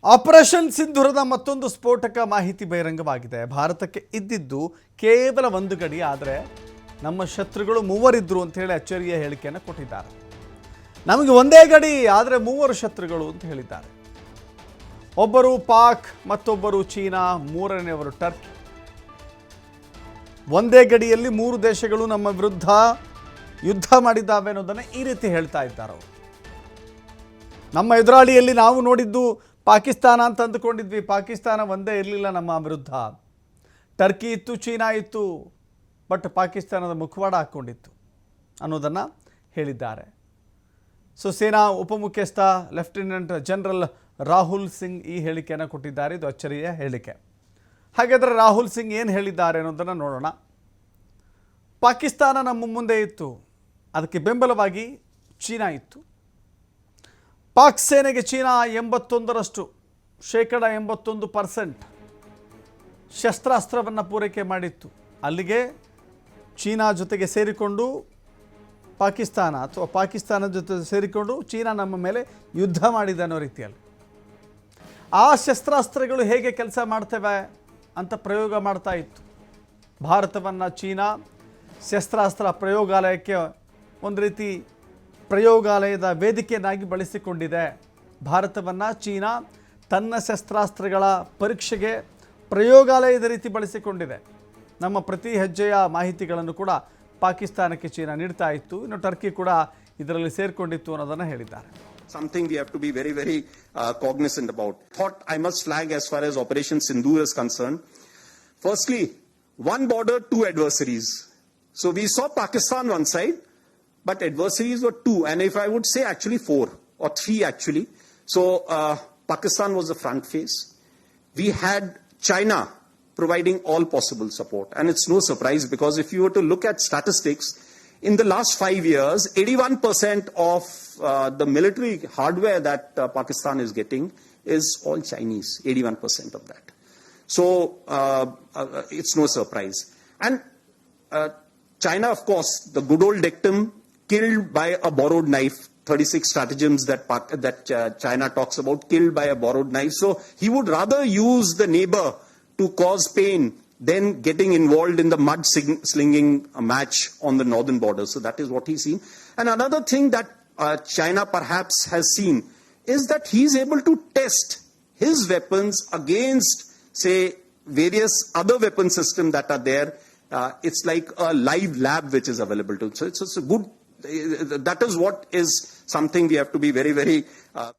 Operation ಸಿಂಧೂರದ ಮತ್ತೊಂದು ಸ್ಫೋಟಕ ಮಾಹಿತಿ ಬಹಿರಂಗವಾಗಿದೆ. ಭಾರತಕ್ಕೆ ಇದ್ದಿದ್ದು ಕೇವಲ ಒಂದು ಗಡಿ, ಆದರೆ ನಮ್ಮ ಶತ್ರುಗಳು ಮೂವರಿದ್ರು ಅಂತ ಹೇಳಿ ಅಚ್ಚರಿಯ ಹೇಳಿಕೆಯನ್ನು ಕೊಟ್ಟಿದ್ದಾರೆ. ನಮಗೆ ಒಂದೇ ಗಡಿ, ಆದರೆ ಮೂವರು ಶತ್ರುಗಳು ಅಂತ ಹೇಳಿದ್ದಾರೆ. ಒಬ್ಬರು ಪಾಕ್, ಮತ್ತೊಬ್ಬರು ಚೀನಾ, ಮೂರನೆಯವರು ಟರ್ಕಿ. ಒಂದೇ ಗಡಿಯಲ್ಲಿ ಮೂರು ದೇಶಗಳು ನಮ್ಮ ವಿರುದ್ಧ ಯುದ್ಧ ಮಾಡಿದ್ದಾವೆ ಅನ್ನೋದನ್ನು ಈ ರೀತಿ ಹೇಳ್ತಾ ಇದ್ದಾರೆ ಅವರು. ನಮ್ಮ ಎದುರಾಳಿಯಲ್ಲಿ ನಾವು ನೋಡಿದ್ದು ಪಾಕಿಸ್ತಾನ ಅಂತ ಅಂದುಕೊಂಡಿದ್ವಿ. ಪಾಕಿಸ್ತಾನ ಒಂದೇ ಇರಲಿಲ್ಲ ನಮ್ಮ ವಿರುದ್ಧ. ಟರ್ಕಿ ಇತ್ತು, ಚೀನಾ ಇತ್ತು, ಬಟ್ ಪಾಕಿಸ್ತಾನದ ಮುಖವಾಡ ಹಾಕ್ಕೊಂಡಿತ್ತು ಅನ್ನೋದನ್ನು ಹೇಳಿದ್ದಾರೆ. ಸೇನಾ ಉಪಮುಖ್ಯಸ್ಥ ಲೆಫ್ಟಿನೆಂಟ್ ಜನರಲ್ ರಾಹುಲ್ ಸಿಂಗ್ ಈ ಹೇಳಿಕೆಯನ್ನು ಕೊಟ್ಟಿದ್ದಾರೆ. ಇದು ಅಚ್ಚರಿಯ ಹೇಳಿಕೆ. ಹಾಗಾದರೆ ರಾಹುಲ್ ಸಿಂಗ್ ಏನು ಹೇಳಿದ್ದಾರೆ ಅನ್ನೋದನ್ನು ನೋಡೋಣ. ಪಾಕಿಸ್ತಾನ ನಮ್ಮ ಮುಂದೆ ಇತ್ತು, ಅದಕ್ಕೆ ಬೆಂಬಲವಾಗಿ ಚೀನಾ ಇತ್ತು. ಪಾಕ್ ಸೇನೆಗೆ ಚೀನಾ 81% 81% ಶಸ್ತ್ರಾಸ್ತ್ರವನ್ನು ಪೂರೈಕೆ ಮಾಡಿತ್ತು. ಅಲ್ಲಿಗೆ ಚೀನಾ ಜೊತೆಗೆ ಸೇರಿಕೊಂಡು ಪಾಕಿಸ್ತಾನ ಅಥವಾ ಪಾಕಿಸ್ತಾನದ ಜೊತೆ ಸೇರಿಕೊಂಡು ಚೀನಾ ನಮ್ಮ ಮೇಲೆ ಯುದ್ಧ ಮಾಡಿದೆ ಅನ್ನೋ ರೀತಿಯಲ್ಲಿ ಆ ಶಸ್ತ್ರಾಸ್ತ್ರಗಳು ಹೇಗೆ ಕೆಲಸ ಮಾಡ್ತವೆ ಅಂತ ಪ್ರಯೋಗ ಮಾಡ್ತಾ ಇತ್ತು. ಭಾರತವನ್ನು ಚೀನಾ ಶಸ್ತ್ರಾಸ್ತ್ರ ಪ್ರಯೋಗಾಲಯಕ್ಕೆ ಒಂದು ರೀತಿ ಪ್ರಯೋಗಾಲಯದ ವೇದಿಕೆಯನ್ನಾಗಿ ಬಳಸಿಕೊಂಡಿದೆ. ಭಾರತವನ್ನು ಚೀನಾ ತನ್ನ ಶಸ್ತ್ರಾಸ್ತ್ರಗಳ ಪರೀಕ್ಷೆಗೆ ಪ್ರಯೋಗಾಲಯದ ರೀತಿ ಬಳಸಿಕೊಂಡಿದೆ. ನಮ್ಮ ಪ್ರತಿ ಹೆಜ್ಜೆಯ ಮಾಹಿತಿಗಳನ್ನು ಕೂಡ ಪಾಕಿಸ್ತಾನಕ್ಕೆ ಚೀನಾ ನೀಡ್ತಾ ಇತ್ತು. ಇನ್ನು ಟರ್ಕಿ ಕೂಡ ಇದರಲ್ಲಿ ಸೇರಿಕೊಂಡಿತ್ತು ಅನ್ನೋದನ್ನು ಹೇಳಿದ್ದಾರೆ. Something we have to be very, very cognizant about. Thought I must flag as far as Operation Sindoor is concerned. Firstly, one border, two adversaries. So we saw Pakistan one side, but adversaries were two, and if I would say actually four or three actually. So Pakistan was the front face. We had China providing all possible support, and it's no surprise because if you were to look at statistics, in the last 5 years, 81% of the military hardware that Pakistan is getting is all Chinese, 81% of that. So it's no surprise. And China, of course, the good old dictum, killed by a borrowed knife, 36 stratagems that China talks about, killed by a borrowed knife. So he would rather use the neighbor to cause pain than getting involved in the mud-slinging match on the northern border. So that is what he's seen. And another thing that China perhaps has seen is that he's able to test his weapons against, say, various other weapon systems that are there. It's like a live lab which is available to. So it's a good, that is what is something we have to be very, very